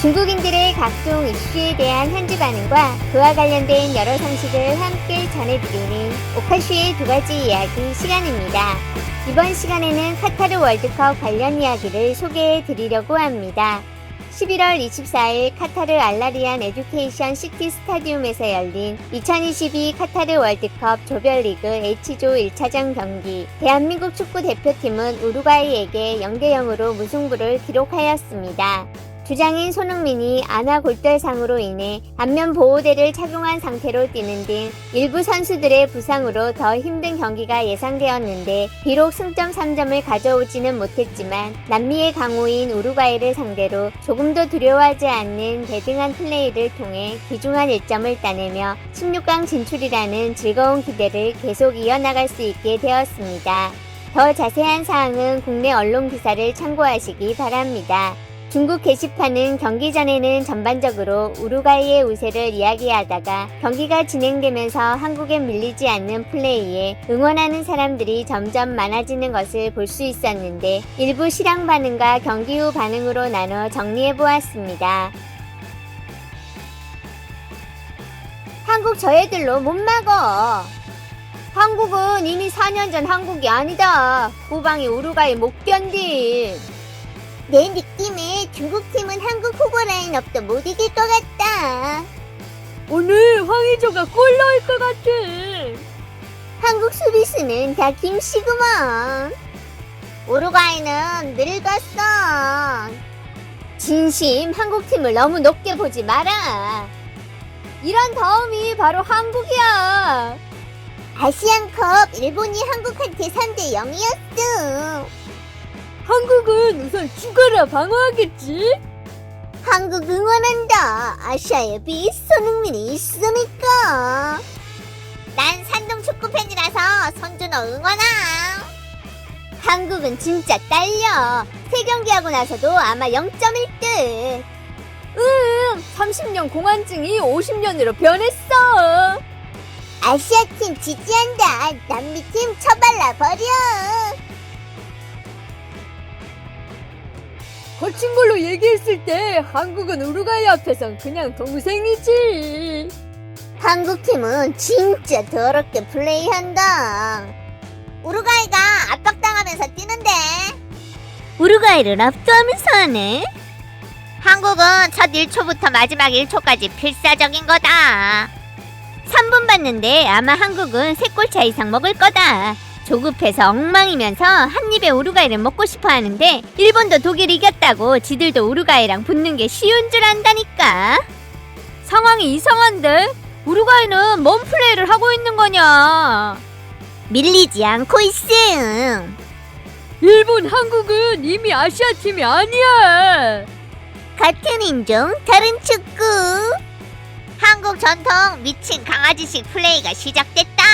중국인들의 각종 이슈에 대한 현지 반응과 그와 관련된 여러 상식을 함께 전해드리는 오카슈의 두 가지 이야기 시간입니다. 이번 시간에는 카타르 월드컵 관련 이야기를 소개해 드리려고 합니다. 11월 24일 카타르 알라리안 에듀케이션 시티 스타디움에서 열린 2022 카타르 월드컵 조별리그 H조 1차전 경기, 대한민국 축구 대표팀은 우루과이에게 0대0으로 무승부를 기록하였습니다. 주장인 손흥민이 안아 골절상으로 인해 안면 보호대를 착용한 상태로 뛰는 등 일부 선수들의 부상으로 더 힘든 경기가 예상되었는데 비록 승점 3점을 가져오지는 못했지만 남미의 강호인 우루과이를 상대로 조금도 두려워하지 않는 대등한 플레이를 통해 귀중한 1점을 따내며 16강 진출이라는 즐거운 기대를 계속 이어나갈 수 있게 되었습니다. 더 자세한 사항은 국내 언론 기사를 참고하시기 바랍니다. 중국 게시판은 경기 전에는 전반적으로 우루과이의 우세를 이야기하다가 경기가 진행되면서 한국에 밀리지 않는 플레이에 응원하는 사람들이 점점 많아지는 것을 볼 수 있었는데 일부 실황 반응과 경기 후 반응으로 나눠 정리해보았습니다. 한국 저 애들로 못 막어. 한국은 이미 4년 전 한국이 아니다. 후방이 우루과이 못 견딘. 내 느낌에 중국팀은 한국 후보 라인업도 못 이길 것 같다. 오늘 황의조가 골 넣을 것 같아. 한국 수비수는 다 김씨구먼. 우루과이는 늙었어. 진심 한국팀을 너무 높게 보지 마라. 이런 다음이 바로 한국이야. 아시안컵 일본이 한국한테 3대 0이었어. 한국은 우선 죽어라 방어하겠지? 한국 응원한다. 아시아의 빛 손흥민이 있으니까. 난 산동 축구팬이라서 손준호 응원함. 한국은 진짜 딸려. 3경기하고 나서도 아마 0점일 듯. 30년 공안증이 50년으로 변했어. 아시아팀 지지한다. 남미팀 처발라 버려. 거친 걸로 얘기했을 때 한국은 우루과이 앞에선 그냥 동생이지. 한국팀은 진짜 더럽게 플레이한다. 우루과이가 압박당하면서 뛰는데 우루과이를 압도하면서 하네. 한국은 첫 1초부터 마지막 1초까지 필사적인 거다. 3분 봤는데 아마 한국은 3골 차 이상 먹을 거다. 조급해서 엉망이면서 한 입에 우루과이를 먹고 싶어 하는데 일본도 독일 이겼다고 지들도 우루과이랑 붙는 게 쉬운 줄 안다니까. 상황이 이상한데? 우루과이는 뭔 플레이를 하고 있는 거냐? 밀리지 않고 있음. 일본, 한국은 이미 아시아 팀이 아니야. 같은 인종, 다른 축구. 한국 전통 미친 강아지식 플레이가 시작됐다.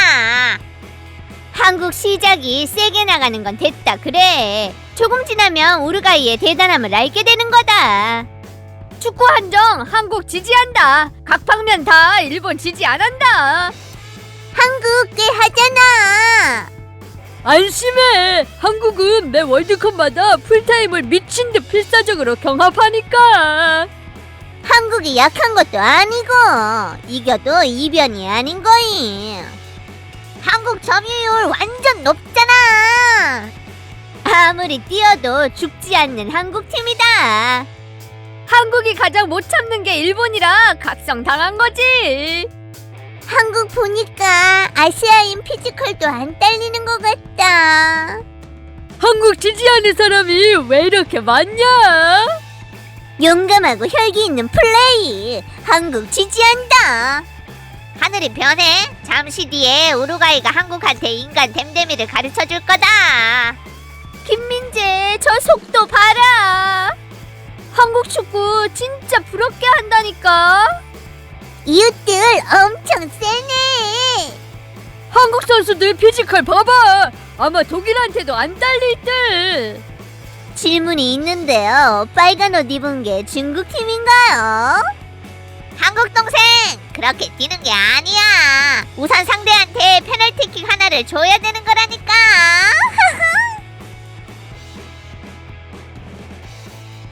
한국 시작이 세게 나가는 건 됐다 그래. 조금 지나면 우루과이의 대단함을 알게 되는 거다. 축구 한정 한국 지지한다. 각 방면 다 일본 지지 안 한다. 한국 꽤 하잖아. 안심해. 한국은 매 월드컵마다 풀타임을 미친 듯 필사적으로 경합하니까. 한국이 약한 것도 아니고 이겨도 이변이 아닌 거임. 한국 점유율 완전 높잖아. 아무리 뛰어도 죽지 않는 한국팀이다. 한국이 가장 못 참는 게 일본이라 각성당한 거지. 한국 보니까 아시아인 피지컬도 안 딸리는 것 같다. 한국 지지하는 사람이 왜 이렇게 많냐? 용감하고 혈기 있는 플레이. 한국 지지한다. 하늘이 변해. 잠시 뒤에 우루과이가 한국한테 인간 댐댐이를 가르쳐줄 거다. 김민재 저 속도 봐라. 한국 축구 진짜 부럽게 한다니까. 이웃들 엄청 세네. 한국 선수들 피지컬 봐봐. 아마 독일한테도 안 딸릴 듯. 질문이 있는데요. 빨간 옷 입은 게 중국 팀인가요? 한국 동생 그렇게 뛰는 게 아니야. 우선 상대한테 페널티킥 하나를 줘야 되는 거라니까.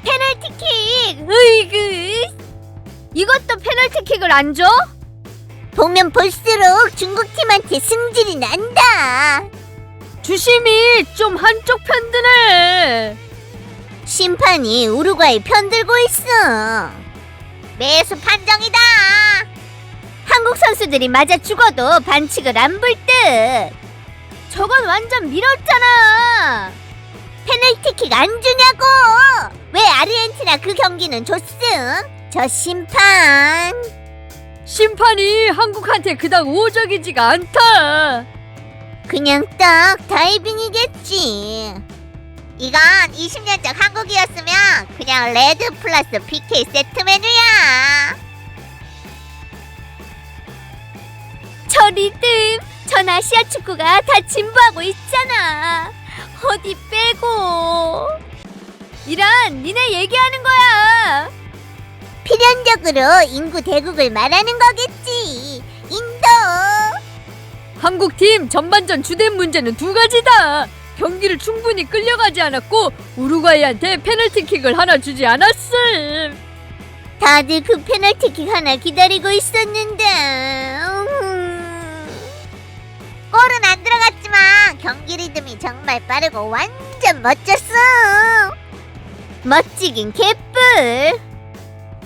페널티 페널티킥. 으이그. 이것도 페널티킥을 안 줘? 보면 볼수록 중국팀한테 승질이 난다. 주심이 좀 한쪽 편드네. 심판이 우루과이 편들고 있어. 매수 판정이다. 한국 선수들이 맞아 죽어도 반칙을 안 볼 듯. 저건 완전 밀었잖아. 페널티킥 안 주냐고. 왜 아르헨티나 그 경기는 줬음? 저 심판. 심판이 한국한테 그닥 우호적이지가 않다. 그냥 딱 다이빙이겠지. 이건 20년 전 한국이었으면 그냥 레드 플러스 PK 세트 메뉴야. 저 리듬, 전 아시아 축구가 다 진부하고 있잖아. 어디 빼고. 이란, 니네 얘기하는 거야. 필연적으로 인구 대국을 말하는 거겠지. 인도. 한국팀 전반전 주된 문제는 두 가지다. 경기를 충분히 끌려가지 않았고 우루과이한테 페널티킥을 하나 주지 않았음. 다들 그 페널티킥 하나 기다리고 있었는데. 골은 안 들어갔지만 경기 리듬이 정말 빠르고 완전 멋졌어. 멋지긴 개뿔.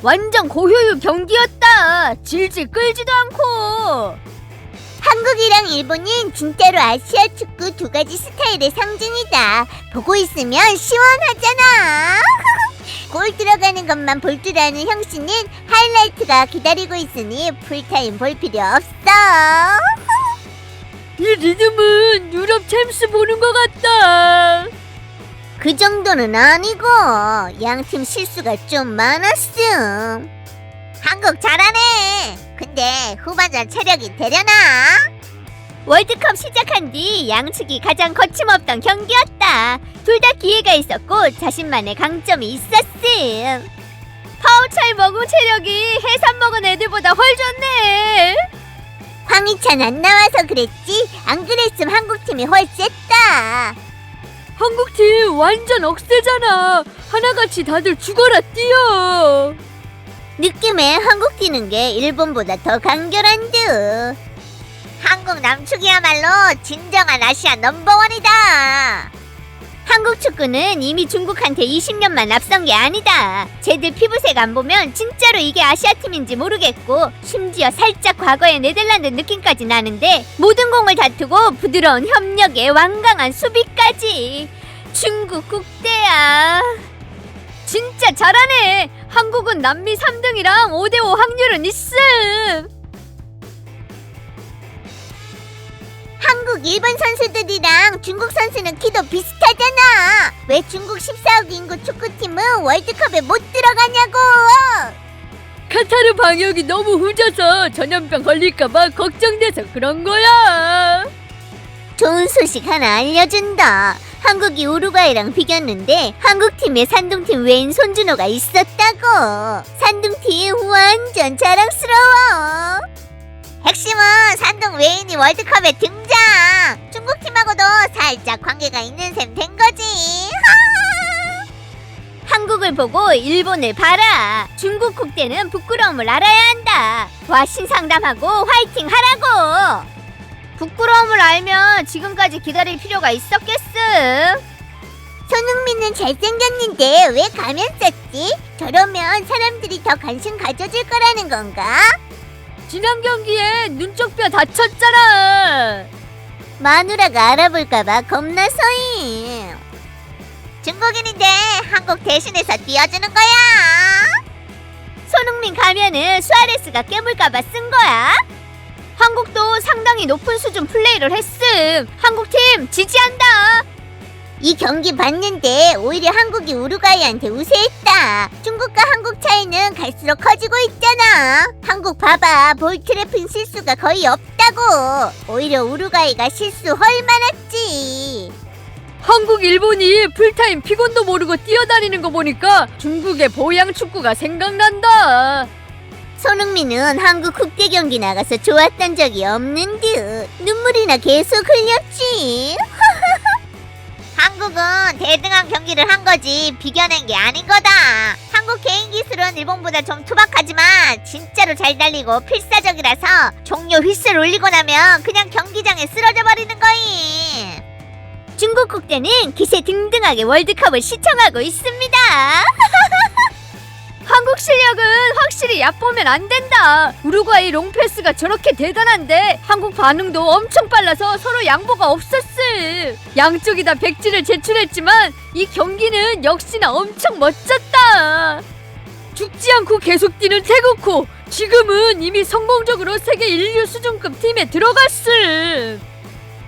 완전 고효율 경기였다. 질질 끌지도 않고. 한국이랑 일본은 진짜로 아시아 축구 두 가지 스타일의 상징이다. 보고 있으면 시원하잖아. 골 들어가는 것만 볼 줄 아는 형씨는 하이라이트가 기다리고 있으니 풀타임 볼 필요 없어. 이 리듬은 유럽 챔스 보는 것 같다. 그 정도는 아니고 양팀 실수가 좀 많았음. 한국 잘하네. 근데 후반전 체력이 되려나? 월드컵 시작한 뒤 양측이 가장 거침없던 경기였다. 둘 다 기회가 있었고 자신만의 강점이 있었음. 파우차이 먹은 체력이 해산 먹은 애들보다 훨 좋네. 황희찬 안 나와서 그랬지. 안 그랬으면 한국팀이 훨 셌다. 한국팀 완전 억세잖아. 하나같이 다들 죽어라 뛰어. 느낌에 한국 뛰는 게 일본보다 더 간결한 듯. 한국 남축이야말로 진정한 아시아 넘버원이다. 한국 축구는 이미 중국한테 20년만 앞선 게 아니다. 쟤들 피부색 안 보면 진짜로 이게 아시아 팀인지 모르겠고 심지어 살짝 과거의 네덜란드 느낌까지 나는데 모든 공을 다투고 부드러운 협력에 완강한 수비까지. 중국 국대야. 진짜 잘하네. 한국은 남미 3등이랑 5대5 확률은 있음. 한국 일본 선수들이랑 중국 선수는 키도 비슷하잖아. 왜 중국 14억 인구 축구팀은 월드컵에 못 들어가냐고. 카타르 방역이 너무 후져서 전염병 걸릴까봐 걱정돼서 그런 거야. 좋은 소식 하나 알려준다. 한국이 우루과이랑 비겼는데 한국팀에 산둥팀 외인 손준호가 있었다고. 산둥팀 완전 자랑스러워. 핵심은 산둥 외인이 월드컵에 등장. 중국팀하고도 살짝 관계가 있는 셈 된 거지. 한국을 보고 일본을 봐라. 중국 국대는 부끄러움을 알아야 한다. 와 신상담하고 화이팅 하라고. 부끄러움을 알면 지금까지 기다릴 필요가 있었겠음. 손흥민은 잘생겼는데 왜 가면 썼지? 저러면 사람들이 더 관심 가져줄 거라는 건가? 지난 경기에 눈쪽 뼈 다쳤잖아. 마누라가 알아볼까봐 겁나서임. 중국인인데 한국 대신해서 띄워주는 거야. 손흥민 가면은 수아레스가 깨물까봐 쓴 거야. 한국도 상당히 높은 수준 플레이를 했음. 한국팀 지지한다. 이 경기 봤는데 오히려 한국이 우루과이한테 우세했다. 중국과 한국 차이는 갈수록 커지고 있잖아. 한국 봐봐. 볼 트래핑 실수가 거의 없다고. 오히려 우루과이가 실수 헐 많았지. 한국 일본이 풀타임 피곤도 모르고 뛰어다니는 거 보니까 중국의 보양 축구가 생각난다. 손흥민은 한국 국대 경기 나가서 좋았던 적이 없는 듯 눈물이나 계속 흘렸지. 한국은 대등한 경기를 한 거지 비겨낸 게 아닌 거다. 한국 개인 기술은 일본보다 좀 투박하지만 진짜로 잘 달리고 필사적이라서 종료 휘슬 울리고 나면 그냥 경기장에 쓰러져 버리는 거임. 중국 국대는 기세 등등하게 월드컵을 시청하고 있습니다. 한국 실력은 확실히 얕보면 안 된다. 우루과이 롱패스가 저렇게 대단한데 한국 반응도 엄청 빨라서 서로 양보가 없었음. 양쪽이 다 백지를 제출했지만 이 경기는 역시나 엄청 멋졌다. 죽지 않고 계속 뛰는 태국호. 지금은 이미 성공적으로 세계 인류 수준급 팀에 들어갔음.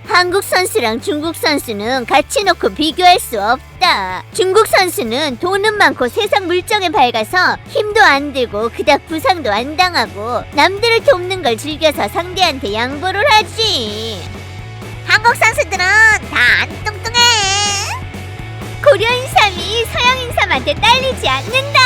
한국 선수랑 중국 선수는 같이 놓고 비교할 수 없다. 중국 선수는 돈은 많고 세상 물정에 밝아서 힘도 안 들고 그닥 부상도 안 당하고 남들을 돕는 걸 즐겨서 상대한테 양보를 하지. 한국 선수들은 다 안 뚱뚱해. 고려 인삼이 서양 인삼한테 딸리지 않는다.